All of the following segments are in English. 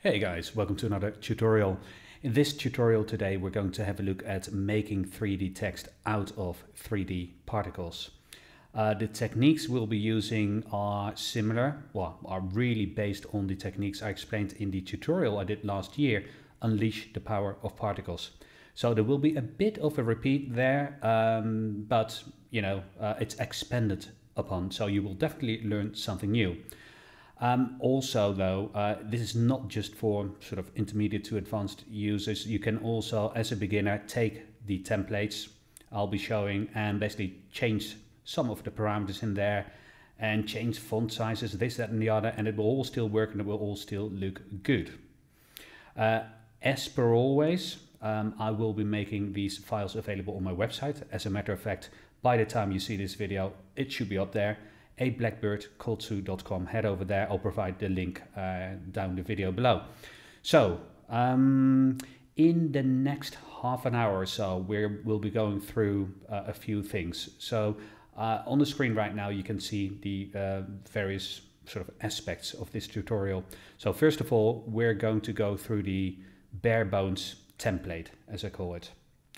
Hey guys, welcome to another tutorial. In this tutorial today we're going to have a look at making 3D text out of 3D particles. The techniques we'll be using are similar, are really based on the techniques I explained in the tutorial I did last year, Unleash the Power of Particles. So there will be a bit of a repeat there, but it's expanded upon, so you will definitely learn something new. Also though, this is not just for sort of intermediate to advanced users. You can also, as a beginner, take the templates I'll be showing and basically change some of the parameters in there and change font sizes, this, that and the other, and it will all still work and it will all still look good. As per always, I will be making these files available on my website. As a matter of fact, by the time you see this video, it should be up there. ablackbirdcultsu.com. Head over there. I'll provide the link down the video below. So in the next half an hour or so, we'll be going through a few things. So on the screen right now you can see the various sort of aspects of this tutorial. So first of all, we're going to go through the bare bones template, as I call it,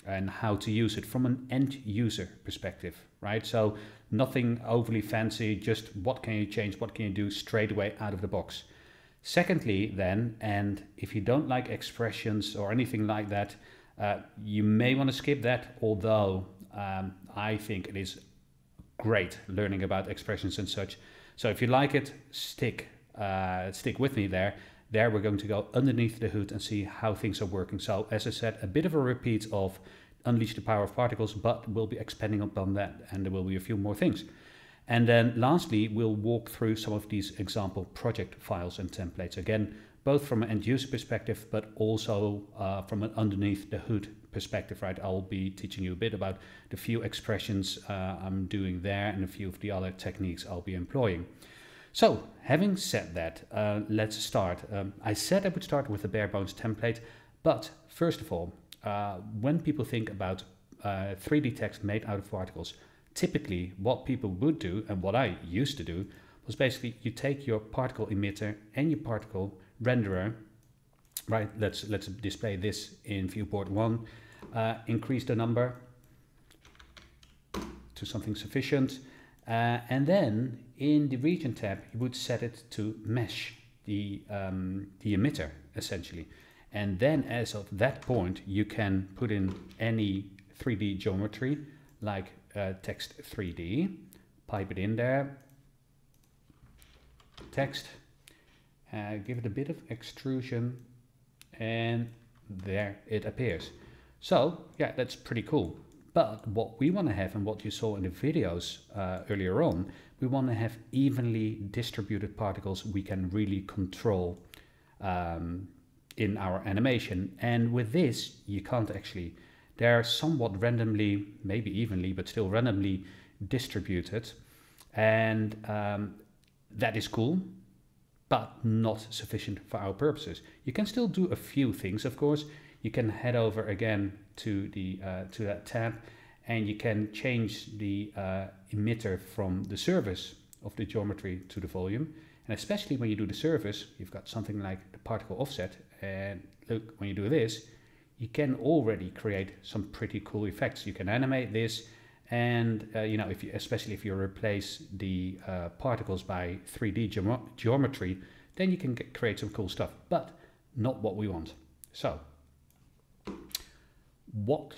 and how to use it from an end user perspective, right? So nothing overly fancy, just what can you change, what can you do straight away out of the box. Secondly then, and if you don't like expressions or anything like that, you may want to skip that, although I think it is great learning about expressions and such. So if you like it, stick with me there. There we're going to go underneath the hood and see how things are working. So as I said, a bit of a repeat of Unleash the Power of Particles, but we'll be expanding upon that and there will be a few more things. And then lastly, we'll walk through some of these example project files and templates. Again, both from an end user perspective, but also from an underneath the hood perspective, right? I'll be teaching you a bit about the few expressions I'm doing there and a few of the other techniques I'll be employing. So having said that, let's start. I said I would start with the bare bones template, but first of all, when people think about 3D text made out of particles, typically what people would do, and what I used to do, was basically you take your particle emitter and your particle renderer, right? Let's display this in viewport 1, increase the number to something sufficient, and then in the region tab you would set it to mesh the emitter essentially. And then as of that point, you can put in any 3D geometry like text 3D, pipe it in there, text, give it a bit of extrusion, and there it appears. So yeah, that's pretty cool. But what we want to have, and what you saw in the videos earlier on, we want to have evenly distributed particles we can really control in our animation. And with this, you can't actually. They're somewhat randomly, maybe evenly, but still randomly distributed. And that is cool, but not sufficient for our purposes. You can still do a few things, of course. You can head over again to that tab, and you can change the emitter from the surface of the geometry to the volume. And especially when you do the surface, you've got something like the particle offset, and look, when you do this, you can already create some pretty cool effects. You can animate this, and especially if you replace the particles by 3D geometry, then you can create some cool stuff, but not what we want. So what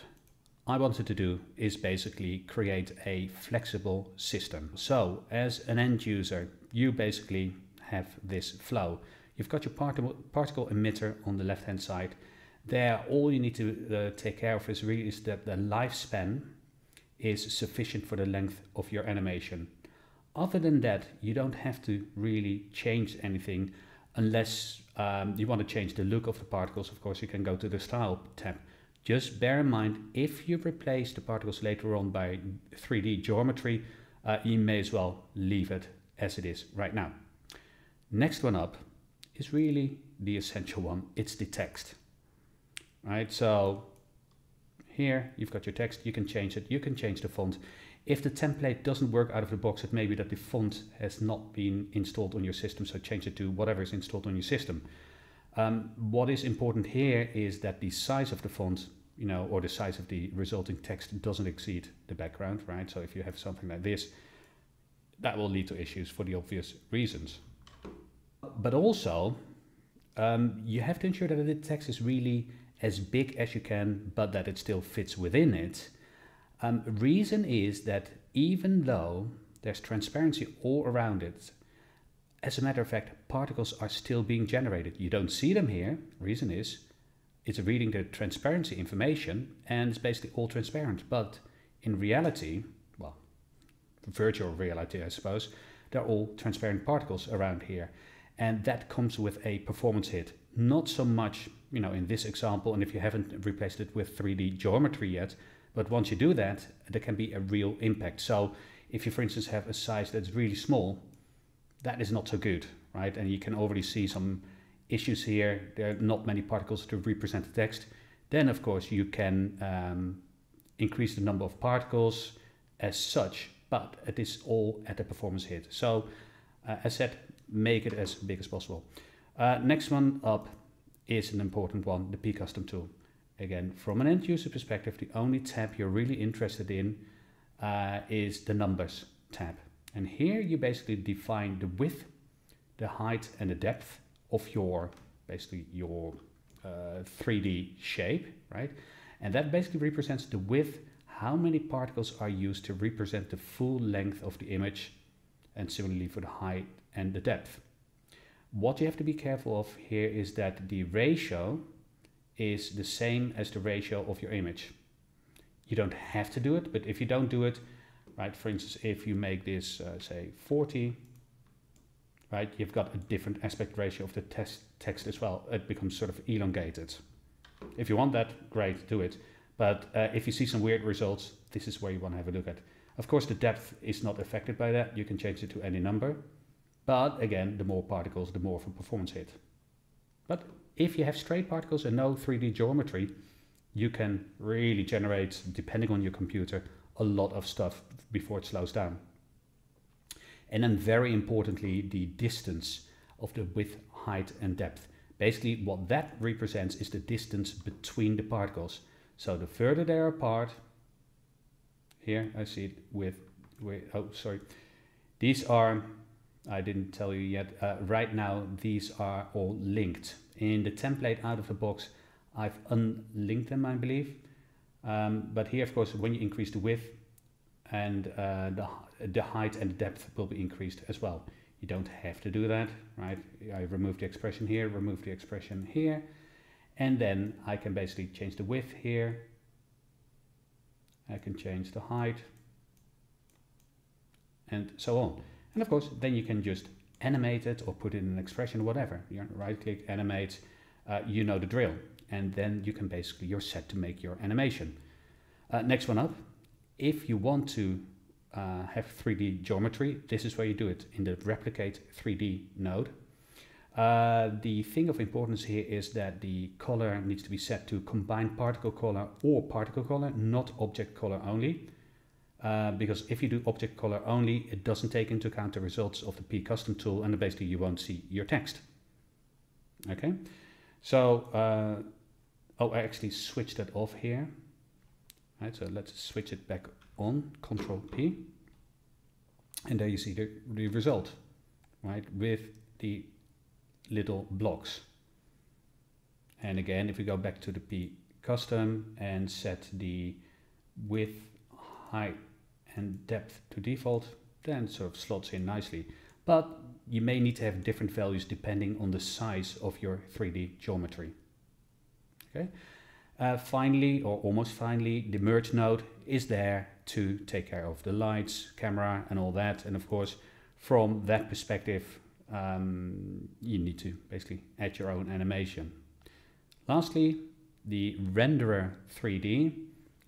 I wanted to do is basically create a flexible system. So as an end user, you basically have this flow. You've got your particle emitter on the left hand side. There, all you need to take care of is that the lifespan is sufficient for the length of your animation. Other than that, you don't have to really change anything unless you want to change the look of the particles. Of course, you can go to the Style tab. Just bear in mind, if you replace the particles later on by 3D geometry, you may as well leave it as it is right now. Next one up is really the essential one. It's the text. Right, so here you've got your text, you can change it, you can change the font. If the template doesn't work out of the box, it may be that the font has not been installed on your system, so change it to whatever is installed on your system. What is important here is that the size of the font, or the size of the resulting text doesn't exceed the background, right? So if you have something like this, that will lead to issues for the obvious reasons. But also, you have to ensure that the text is really as big as you can, but that it still fits within it. Reason is that even though there's transparency all around it, as a matter of fact, particles are still being generated. You don't see them here. Reason is, it's reading the transparency information and it's basically all transparent. But in reality, well, virtual reality, I suppose, they're all transparent particles around here. And that comes with a performance hit. Not so much, in this example, and if you haven't replaced it with 3D geometry yet, but once you do that, there can be a real impact. So if you, for instance, have a size that's really small, that is not so good, right? And you can already see some issues here. There are not many particles to represent the text. Then, of course, you can increase the number of particles as such, but it is all at a performance hit. So, as said, make it as big as possible. Next one up is an important one, the pCustom tool. Again, from an end user perspective, the only tab you're really interested in is the numbers tab. And here you basically define the width, the height and the depth of your, basically your 3D shape, right? And that basically represents the width, how many particles are used to represent the full length of the image, and similarly for the height and the depth. What you have to be careful of here is that the ratio is the same as the ratio of your image. You don't have to do it, but if you don't do it, right, for instance, if you make this, say, 40, right, you've got a different aspect ratio of the text as well. It becomes sort of elongated. If you want that, great, do it. But if you see some weird results, this is where you want to have a look at. Of course, the depth is not affected by that. You can change it to any number. But again, the more particles, the more of a performance hit. But if you have straight particles and no 3D geometry, you can really generate, depending on your computer, a lot of stuff before it slows down. And then very importantly, the distance of the width, height and depth. Basically what that represents is the distance between the particles. So the further they are apart, here I see it with oh sorry, these are, I didn't tell you yet, right now these are all linked. In the template out of the box I've unlinked them, I believe. But here, of course, when you increase the width and the height and the depth will be increased as well. You don't have to do that, right? I remove the expression here, remove the expression here, and then I can basically change the width here. I can change the height and so on. And of course, then you can just animate it or put it in an expression, whatever. You right click, animate, you know the drill. And then you can basically, you're set to make your animation. Next one up, if you want to have 3D geometry, this is where you do it, in the replicate 3D node. The thing of importance here is that the color needs to be set to combined particle color or particle color, not object color only. Because if you do object color only, it doesn't take into account the results of the pCustom tool, and basically you won't see your text. Okay, so oh, I actually switched that off here. Right, so let's switch it back on, Control P, and there you see the result, right, with the little blocks. And again, if we go back to the pCustom and set the width, height and depth to default, then it sort of slots in nicely. But you may need to have different values depending on the size of your 3D geometry. Okay. Finally, or almost finally, the merge node is there to take care of the lights, camera and all that. And of course, from that perspective, you need to basically add your own animation. Lastly, the renderer 3D.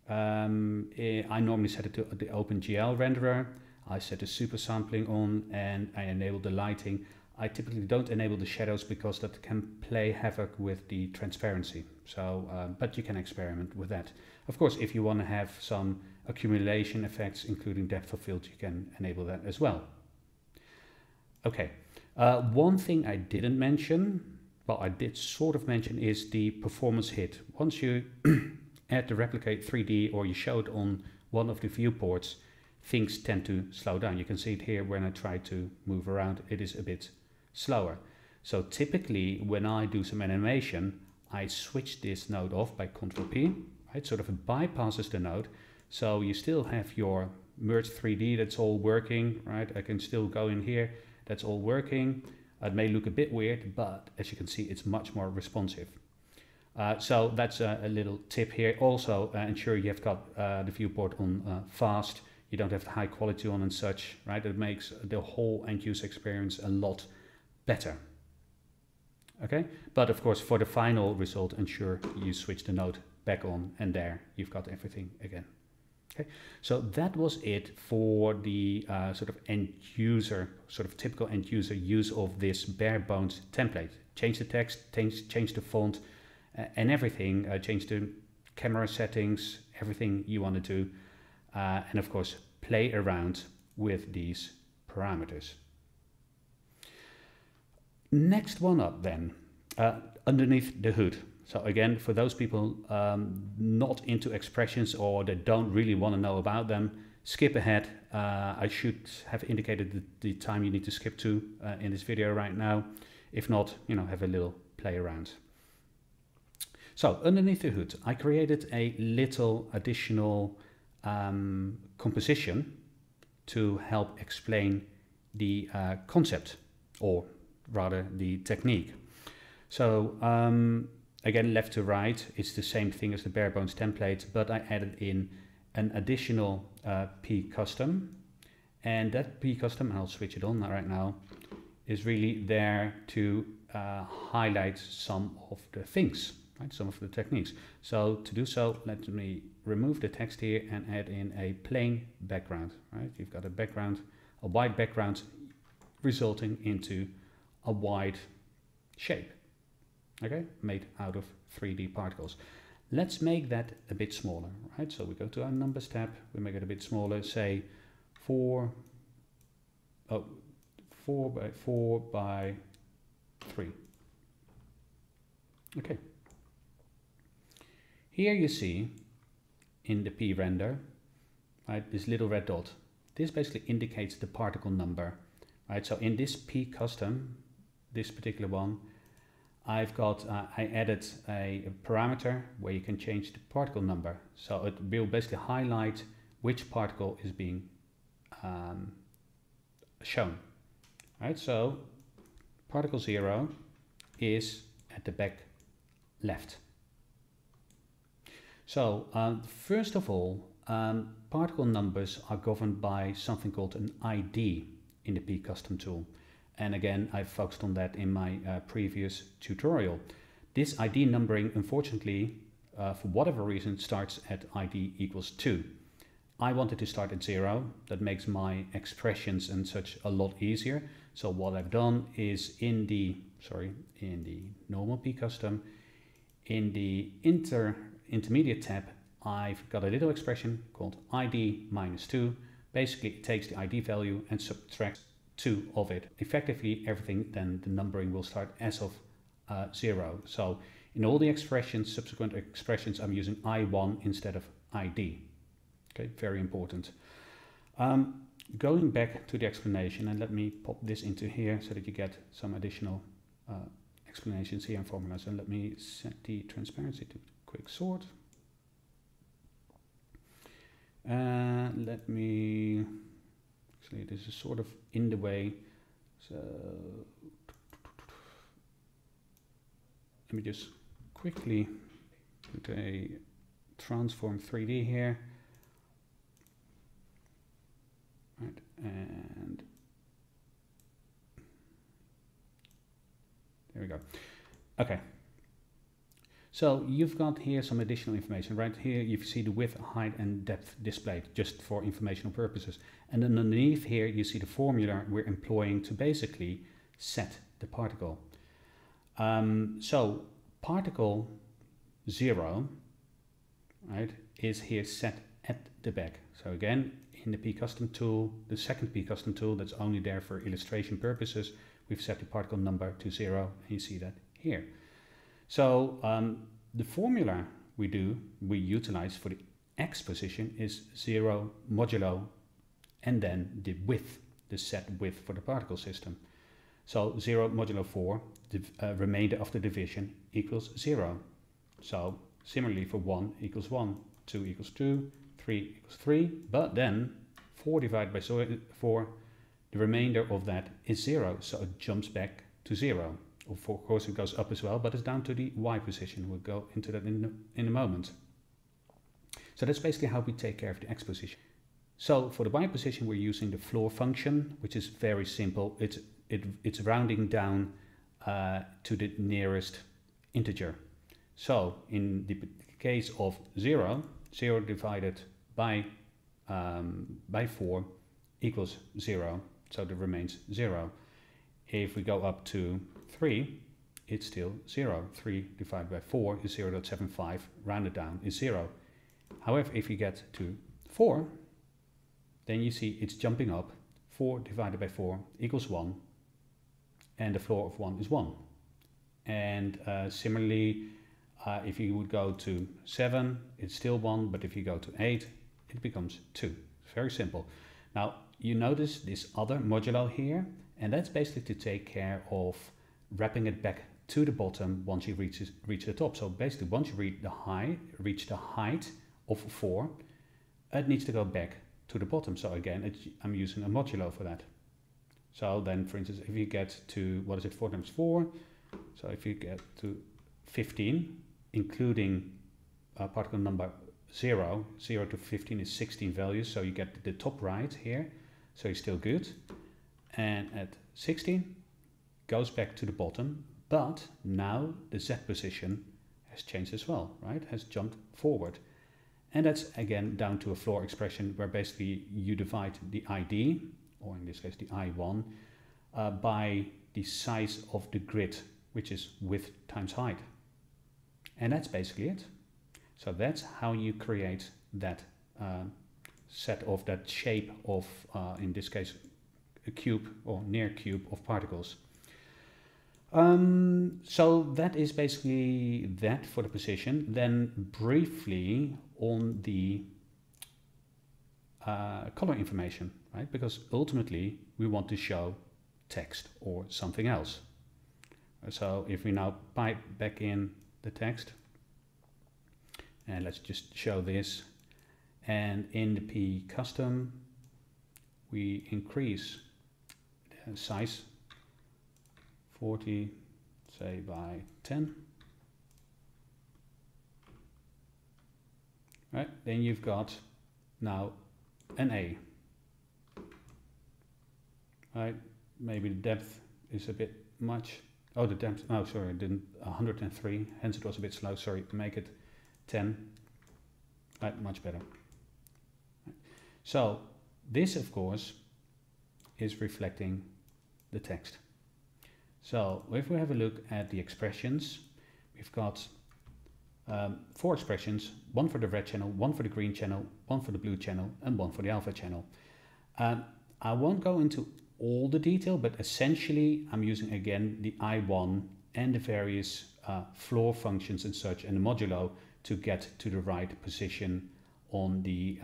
I normally set it to the OpenGL renderer. I set the super sampling on and I enable the lighting. I typically don't enable the shadows because that can play havoc with the transparency. So, but you can experiment with that. Of course, if you want to have some accumulation effects, including depth of field, you can enable that as well. Okay, one thing I didn't mention well, I did sort of mention is the performance hit. Once you add the replicate 3D or you show it on one of the viewports, things tend to slow down. You can see it here when I try to move around, it is a bit slower. So typically when I do some animation, I switch this node off by Ctrl P, right? Sort of it bypasses the node. So you still have your merge 3D, that's all working, right? I can still go in here, that's all working. It may look a bit weird, but as you can see, it's much more responsive. So that's a little tip here. Also, ensure you have got the viewport on fast. You don't have the high quality on and such, right? It makes the whole end user experience a lot better. Okay, but of course, for the final result, ensure you switch the node back on, and there you've got everything again. Okay, so that was it for the sort of end user, sort of typical end user use of this bare bones template. Change the text, change the font, and everything. Change the camera settings, everything you want to do, and of course play around with these parameters. Next one up then, underneath the hood. So again, for those people not into expressions or that don't really want to know about them, skip ahead. I should have indicated the time you need to skip to in this video right now. If not, you know, have a little play around. So underneath the hood, I created a little additional composition to help explain the concept, or rather the technique. So again, left to right, it's the same thing as the bare bones template, but I added in an additional pCustom, and that pCustom, and I'll switch it on right now, is really there to highlight some of the things, right? Some of the techniques. So to do so, let me remove the text here and add in a plain background, right? You've got a background, a white background, resulting into a white shape. Okay, made out of 3D particles. Let's make that a bit smaller, right? So we go to our numbers tab, we make it a bit smaller, say 4 by 4 by 3. Okay. Here you see in the P render, right, this little red dot. This basically indicates the particle number, right? So in this pCustom, this particular one, I've got, I added a parameter where you can change the particle number. So it will basically highlight which particle is being shown. Right, so particle 0 is at the back left. So first of all, particle numbers are governed by something called an ID in the pCustom tool. And again, I've focused on that in my previous tutorial. This ID numbering, unfortunately, for whatever reason, starts at ID equals 2. I wanted to start at 0. That makes my expressions and such a lot easier. So what I've done is in the normal pCustom, in the intermediate tab, I've got a little expression called ID minus 2. Basically, it takes the ID value and subtracts 2 of it. Effectively, everything, then the numbering will start as of 0. So in all the expressions, subsequent expressions, I'm using I1 instead of ID. Okay, very important. Going back to the explanation, and let me pop this into here so that you get some additional explanations here and formulas. And let me set the transparency to quick sort. Let me, actually this is sort of in the way, so let me just quickly put a transform 3D here. Right, and there we go. Okay. So you've got here some additional information. Right here you see the width, height and depth displayed just for informational purposes. And then underneath here you see the formula we're employing to basically set the particle. So particle 0, right, is here set at the back. So again, in the pCustom tool, the second pCustom tool that's only there for illustration purposes, we've set the particle number to 0, and you see that here. So the formula we utilize for the X position is 0 modulo and then the width, the set width for the particle system. So 0 modulo 4, the remainder of the division equals 0. So similarly for 1 equals 1, 2 equals 2, 3 equals 3, but then 4 divided by 4, the remainder of that is 0, so it jumps back to 0. Of course it goes up as well, but it's down to the Y position. We'll go into that in a moment. So that's basically how we take care of the X position. So for the Y position we're using the floor function, which is very simple. It's rounding down to the nearest integer. So in the case of 0, 0 divided by 4 equals 0, so there remains 0. If we go up to 3, it's still 0. 3 divided by 4 is 0.75, rounded down is 0. However, if you get to 4, then you see it's jumping up. 4 divided by 4 equals 1, and the floor of 1 is 1. And similarly, if you would go to 7, it's still 1, but if you go to 8, it becomes 2. It's very simple. Now, you notice this other modulo here, and that's basically to take care of wrapping it back to the bottom once you reach the top. So basically, once you reach the height of 4, it needs to go back to the bottom. So again, I'm using a modulo for that. So then, for instance, if you get to, 4 times 4? So if you get to 15, including particle number 0 to 15 is 16 values, so you get the top right here, so you're still good. And at 16, goes back to the bottom, but now the Z position has changed as well, right? Has jumped forward. And that's again down to a floor expression where basically you divide the ID, or in this case the I1, by the size of the grid, which is width times height. And that's basically it. So that's how you create that set of that shape of, in this case, a cube or near cube of particles. So that is basically that for the position. Then briefly on the color information, right? Because ultimately we want to show text or something else. So if we now pipe back in the text, and let's just show this, and in the pCustom we increase the size 40, say by 10. Right, then you've got now an A. Right, maybe the depth is a bit much. Oh, the depth, oh sorry, I didn't, 103, hence it was a bit slow, sorry, make it 10. Right, much better. Right. So this of course is reflecting the text. So if we have a look at the expressions, we've got 4 expressions, one for the red channel, one for the green channel, one for the blue channel, and one for the alpha channel. I won't go into all the detail, but essentially I'm using again the I1 and the various floor functions and such, and the modulo to get to the right position on the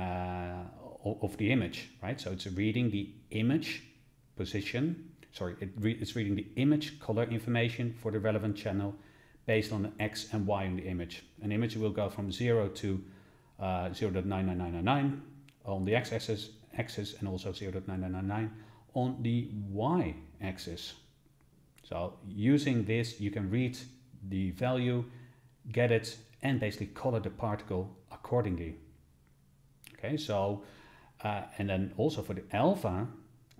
of the image, right? So it's reading the image position. Sorry, it's reading the image color information for the relevant channel based on the X and Y on the image. An image will go from 0 to 0.99999 on the X-axis and also 0.9999 on the Y-axis. So using this, you can read the value, get it, and basically color the particle accordingly. Okay, so, and then also for the alpha,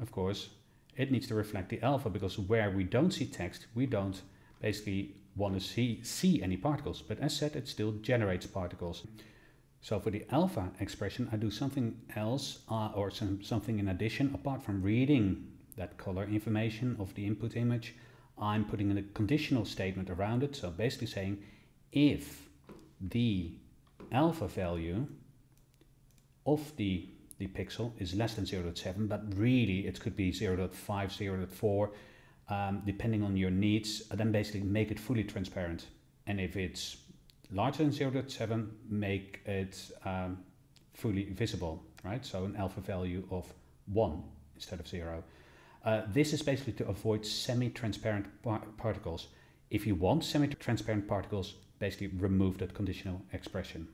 of course, it needs to reflect the alpha, because where we don't see text, we don't basically want to see any particles. But as said, it still generates particles. So for the alpha expression, I do something else or something in addition. Apart from reading that color information of the input image, I'm putting in a conditional statement around it. So basically saying if the alpha value of the pixel is less than 0.7, but really it could be 0.5, 0.4, depending on your needs, then basically make it fully transparent. And if it's larger than 0.7, make it fully visible, right? So an alpha value of 1 instead of 0. This is basically to avoid semi-transparent particles. If you want semi-transparent particles, basically remove that conditional expression.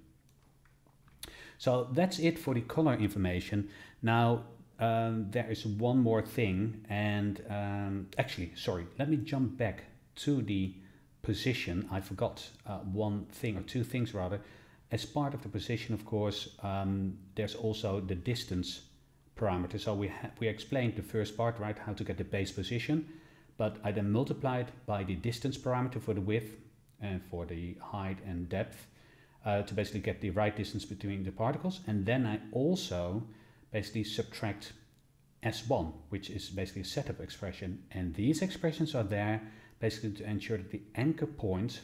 So that's it for the color information. Now there is one more thing, and actually, sorry, let me jump back to the position. I forgot one thing, or two things rather. As part of the position, of course, there's also the distance parameter. So we explained the first part, right, how to get the base position, but I then multiplied by the distance parameter for the width and for the height and depth to basically get the right distance between the particles. And then I also basically subtract S1, which is basically a setup expression. And these expressions are there basically to ensure that the anchor point,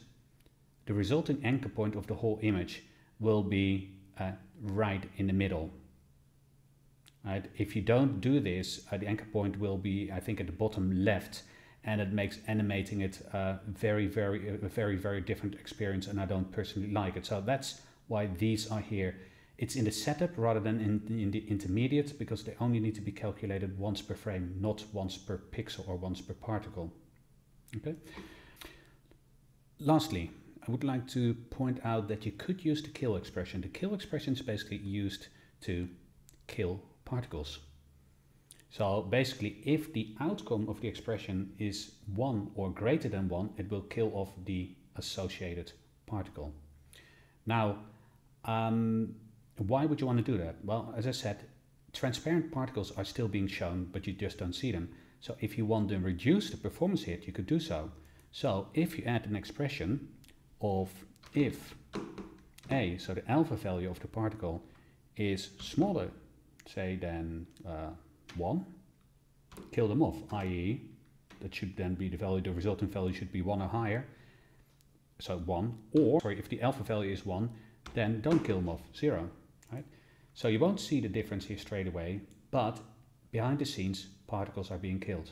the resulting anchor point of the whole image, will be right in the middle. Right? If you don't do this, the anchor point will be, I think, at the bottom left, and it makes animating it a very different experience, and I don't personally like it. So that's why these are here. It's in the setup rather than in the intermediate, because they only need to be calculated once per frame, not once per pixel or once per particle. Okay. Lastly, I would like to point out that you could use the kill expression. The kill expression is basically used to kill particles. So basically, if the outcome of the expression is 1 or greater than 1, it will kill off the associated particle. Now, why would you want to do that? Well, as I said, transparent particles are still being shown, but you just don't see them. So if you want to reduce the performance hit, you could do so. So if you add an expression of if A, so the alpha value of the particle, is smaller, say, than 1, kill them off, i.e. that should then be the value, the resulting value should be 1 or higher, so 1, or sorry, if the alpha value is 1, then don't kill them off, 0, right? So you won't see the difference here straight away, but behind the scenes, particles are being killed.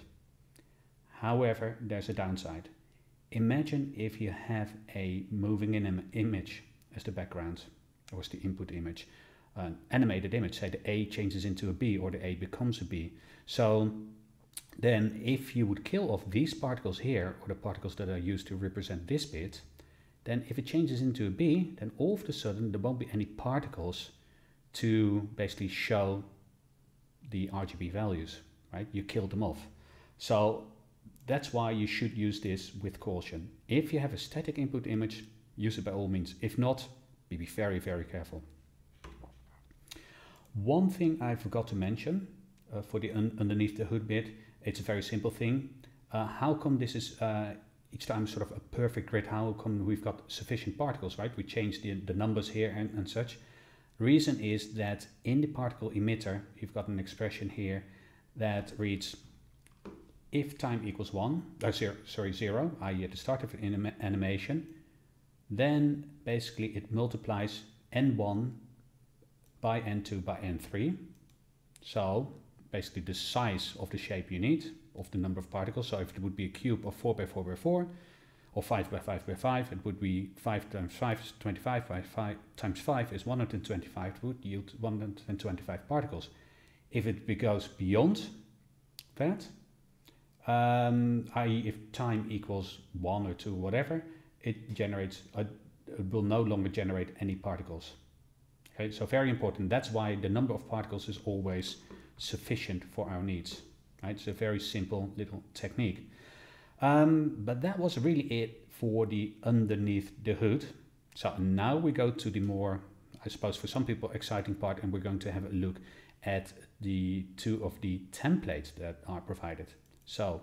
However, there's a downside. Imagine if you have a moving image as the background, or as the input image, an animated image, say the A changes into a B or the A becomes a B. So then if you would kill off these particles here, or the particles that are used to represent this bit, then if it changes into a B, then all of a sudden there won't be any particles to basically show the RGB values, right? You killed them off. So that's why you should use this with caution. If you have a static input image, use it by all means. If not, be very careful. One thing I forgot to mention for the underneath the hood bit, it's a very simple thing. How come this is each time sort of a perfect grid? How come we've got sufficient particles, right? We change the numbers here and such. Reason is that in the particle emitter, you've got an expression here that reads if time equals 0, i.e. at the start of an animation, then basically it multiplies n1 by n2 by n3. So basically the size of the shape you need, of the number of particles. So if it would be a cube of 4 by 4 by 4, or 5 by 5 by 5, it would be 5 times 5 is 25, by 5 times 5 is 125, it would yield 125 particles. If it goes beyond that, i.e. if time equals 1 or 2, whatever, it will no longer generate any particles. Okay, so very important. That's why the number of particles is always sufficient for our needs. Right? It's a very simple little technique. But that was really it for the underneath the hood. So now we go to the more, I suppose for some people, exciting part, and we're going to have a look at the two of the templates that are provided. So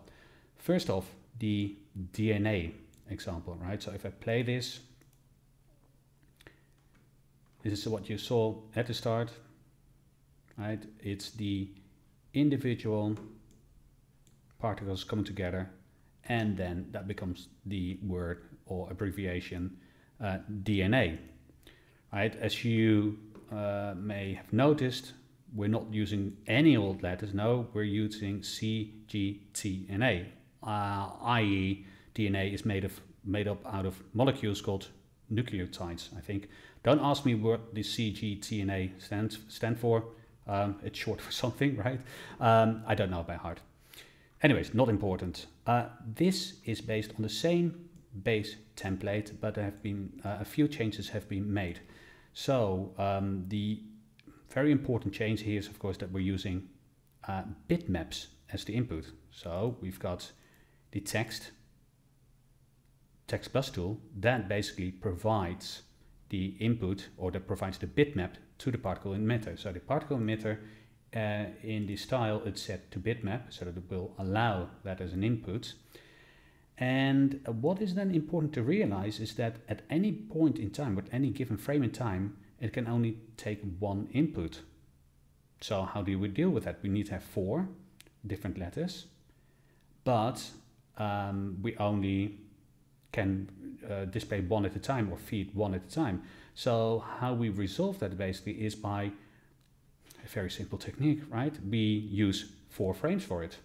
first off, the DNA example, right? So if I play this, this is what you saw at the start, right? It's the individual particles coming together, and then that becomes the word or abbreviation DNA, right? As you may have noticed, we're not using any old letters. No, we're using C, G, T, and A. i.e. DNA is made up out of molecules called nucleotides, I think. Don't ask me what the cgTNA stand for. It's short for something, right? I don't know by heart. Anyways, not important. This is based on the same base template, but there have been a few changes have been made. So the very important change here is, of course, that we're using bitmaps as the input. So we've got the text bus tool that basically provides the input, or that provides the bitmap to the particle emitter. So the particle emitter, in the style, it's set to bitmap, so that it will allow that as an input. And what is then important to realize is that at any point in time, with any given frame in time, it can only take one input. So how do we deal with that? We need to have 4 different letters, but we only can display one at a time, or feed one at a time. So how we resolve that basically is by a very simple technique, right? We use 4 frames for it.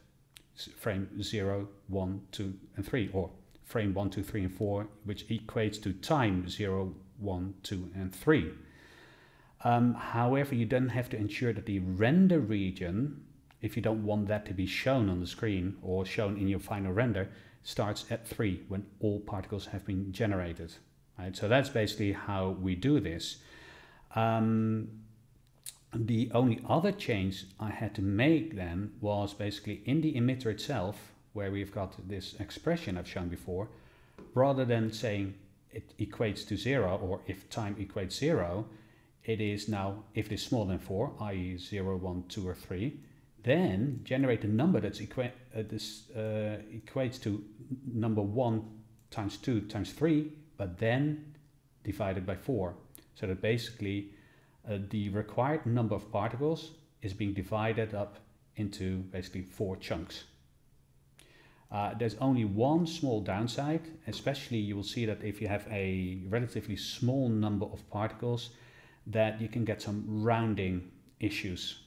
Frame 0, 1, 2, and 3, or frame 1, 2, 3, and 4, which equates to time 0, 1, 2, and 3. However, you then have to ensure that the render region, if you don't want that to be shown on the screen or shown in your final render, starts at 3 when all particles have been generated. Right? So that's basically how we do this. The only other change I had to make then was basically in the emitter itself, where we've got this expression I've shown before, rather than saying it equates to 0, or if time equates 0, it is now, if it is smaller than 4, i.e. 0, 1, 2, or 3, then generate a number that's equates to number 1 times 2 times 3, but then divided by 4. So that basically the required number of particles is being divided up into basically 4 chunks. There's only one small downside, especially you will see that if you have a relatively small number of particles, that you can get some rounding issues,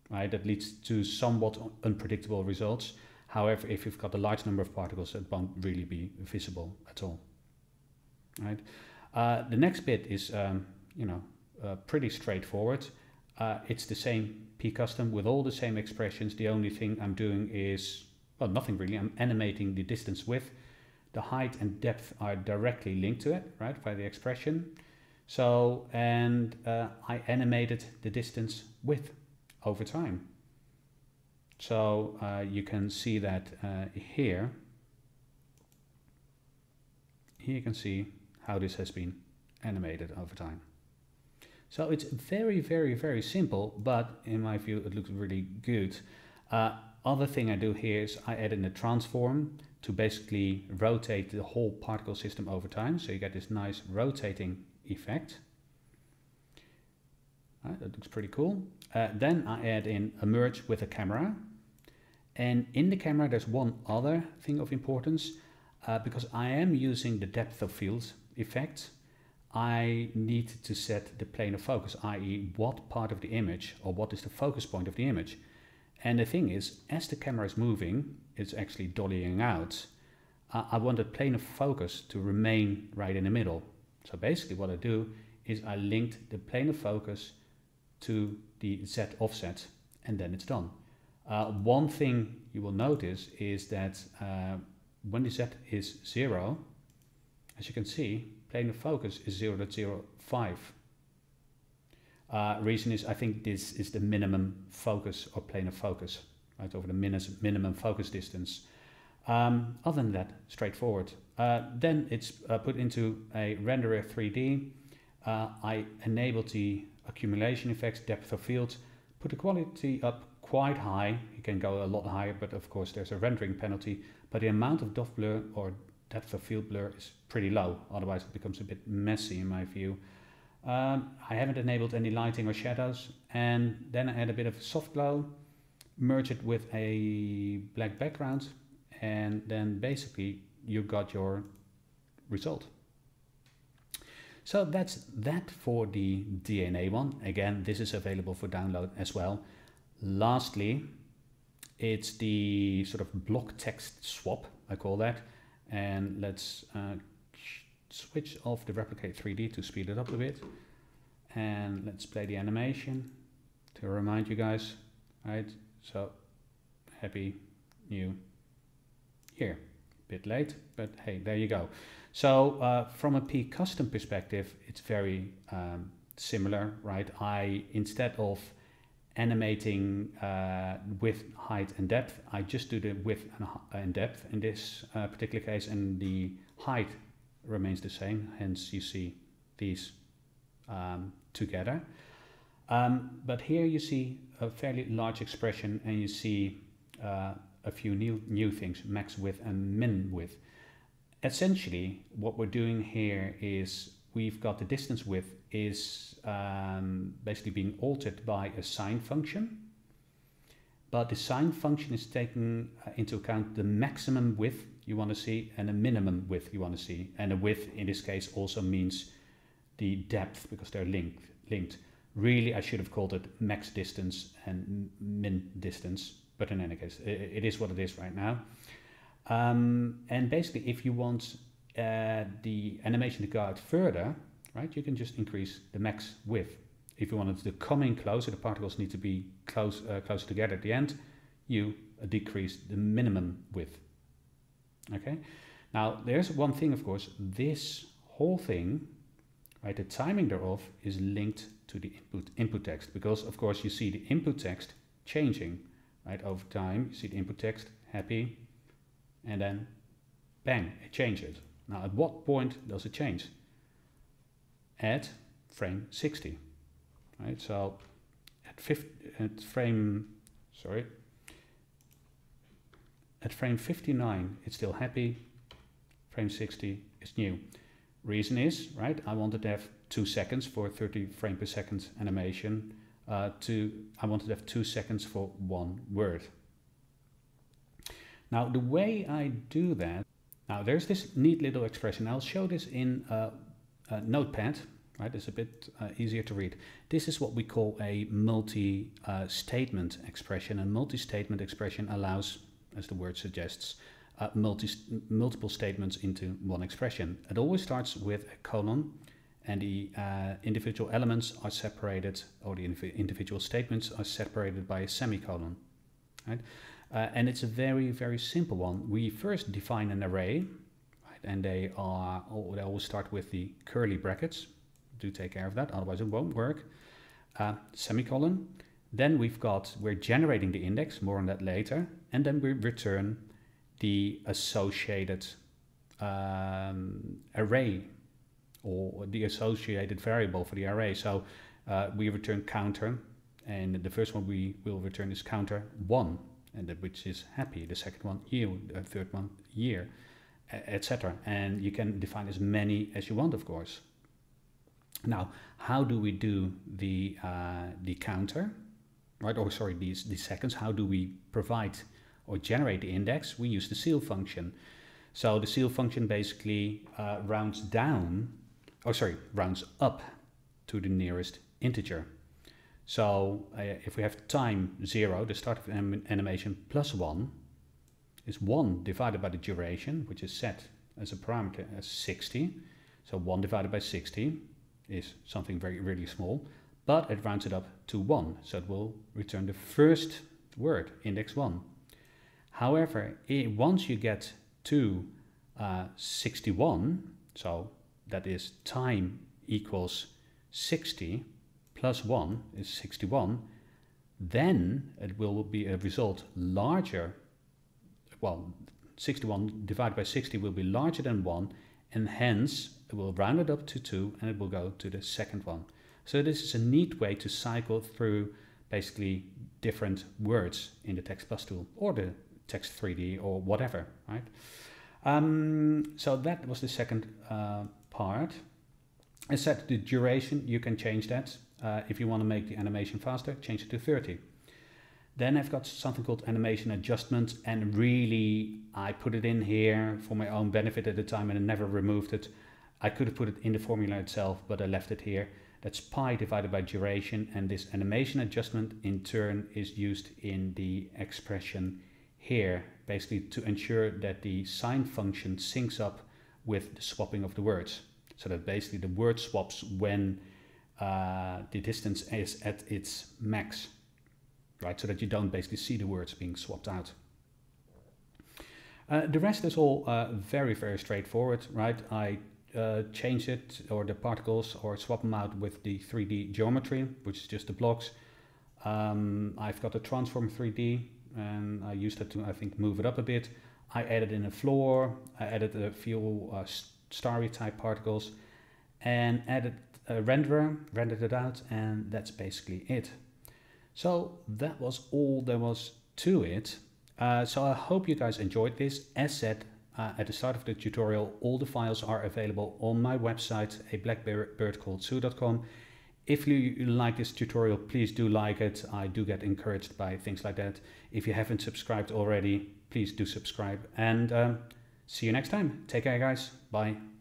right? That leads to somewhat unpredictable results. However, if you've got a large number of particles, it won't really be visible at all, right? The next bit is, pretty straightforward. It's the same pCustom with all the same expressions. The only thing I'm doing is, well, nothing really. I'm animating the distance width. The height and depth are directly linked to it, right, by the expression. So, and I animated the distance width over time. So you can see that here. Here you can see how this has been animated over time. So it's very, very, very simple, but in my view, it looks really good. Other thing I do here is I add in a transform to basically rotate the whole particle system over time. So you get this nice rotating effect. That looks pretty cool. Then I add in a merge with a camera. And in the camera, there's one other thing of importance. Because I am using the depth of field effect, I need to set the plane of focus, i.e. what part of the image, or what is the focus point of the image. And the thing is, as the camera is moving, it's actually dollying out. I want the plane of focus to remain right in the middle. So basically what I do is I linked the plane of focus to the Z offset, and then it's done. One thing you will notice is that when the Z is 0, as you can see, plane of focus is 0.05. Reason is, I think this is the minimum focus or plane of focus, right, over the minimum focus distance. Other than that, straightforward. Then it's put into a renderer 3D. I enable the accumulation effects, depth of field, put the quality up quite high. You can go a lot higher, but of course there's a rendering penalty. But the amount of depth blur or depth of field blur is pretty low. Otherwise it becomes a bit messy in my view. I haven't enabled any lighting or shadows. And then I add a bit of soft glow, merge it with a black background, and then basically you got your result. So that's that for the DNA one. Again, this is available for download as well. Lastly, It's the sort of block text swap, I call that. And let's switch off the replicate 3D to speed it up a bit. And let's play the animation to remind you guys, right? So happy new year. Bit late, but hey, there you go. So from a pCustom perspective, it's very similar, right? Instead of animating width, height and depth, I just do the width and depth in this particular case, and the height remains the same, hence you see these together. But here you see a fairly large expression, and you see a few new things, max width and min width. Essentially, what we're doing here is we've got the distance width is basically being altered by a sine function, but the sine function is taking into account the maximum width you want to see and a minimum width you want to see, and the width in this case also means the depth because they're linked. Really, I should have called it max distance and min distance, but in any case, it is what it is right now. And basically, if you want the animation to go out further, right, you can just increase the max width. If you want it to come in closer, the particles need to be closer together at the end, you decrease the minimum width. Okay. Now, there's one thing, of course, this whole thing, right, the timing thereof is linked to the input text, because, of course, you see the input text changing, right, over time. You see the input text, happy, and then bang, it changes. Now, at what point does it change? At frame 60, right? So at frame 59, it's still happy. Frame 60 is new. Reason is, right, I wanted to have 2 seconds for 30 frame per second animation. I wanted to have 2 seconds for one word. Now, the way I do that, now there's this neat little expression. I'll show this in Notepad, right? It's a bit easier to read. This is what we call a multi-statement expression. A multi-statement expression allows, as the word suggests, multiple statements into one expression. It always starts with a colon, and the individual elements are separated, or the individual statements are separated by a semicolon, right? And it's a very, very simple one. We first define an array, right? And they always start with the curly brackets. Do take care of that, otherwise it won't work. Semicolon. Then we're generating the index, more on that later, and then we return the associated array, or the associated variable for the array. So we return counter, and the first one we will return is counter 1, and which is happy. The second one, you. The third one, year, etc. And you can define as many as you want, of course. Now, how do we do the counter, right? Or sorry, the seconds. How do we provide or generate the index? We use the ceil function. So the ceil function basically rounds up to the nearest integer. So if we have time 0, the start of animation plus 1 is 1 divided by the duration, which is set as a parameter as 60. So 1 divided by 60 is something really small, but it rounds it up to 1. So it will return the first word, index 1. However, once you get to 61, so that is time equals 60 plus 1 is 61, then it will be a result larger, well, 61 divided by 60 will be larger than 1, and hence it will round it up to 2, and it will go to the second one. So this is a neat way to cycle through basically different words in the Text Plus tool, or the Text 3D, or whatever, right? So that was the second part. As said, the duration, you can change that. If you want to make the animation faster, change it to 30. Then I've got something called animation adjustment, and really I put it in here for my own benefit at the time, and I never removed it. I could have put it in the formula itself, but I left it here. That's pi divided by duration, and this animation adjustment in turn is used in the expression here, basically to ensure that the sine function syncs up with the swapping of the words. So that basically the word swaps when the distance is at its max, right? So that you don't basically see the words being swapped out. The rest is all very, very straightforward, right? I change it, or the particles, or swap them out with the 3D geometry, which is just the blocks. I've got a transform 3D, and I used it to, I think, move it up a bit. I added in a floor, I added a few starry type particles, and added a renderer, rendered it out, and that's basically it. So that was all there was to it. So I hope you guys enjoyed this. As said at the start of the tutorial, all the files are available on my website, ablackbirdcalledSue.com. If you like this tutorial, please do like it. I do get encouraged by things like that. If you haven't subscribed already, please do subscribe, and see you next time. Take care, guys. Bye.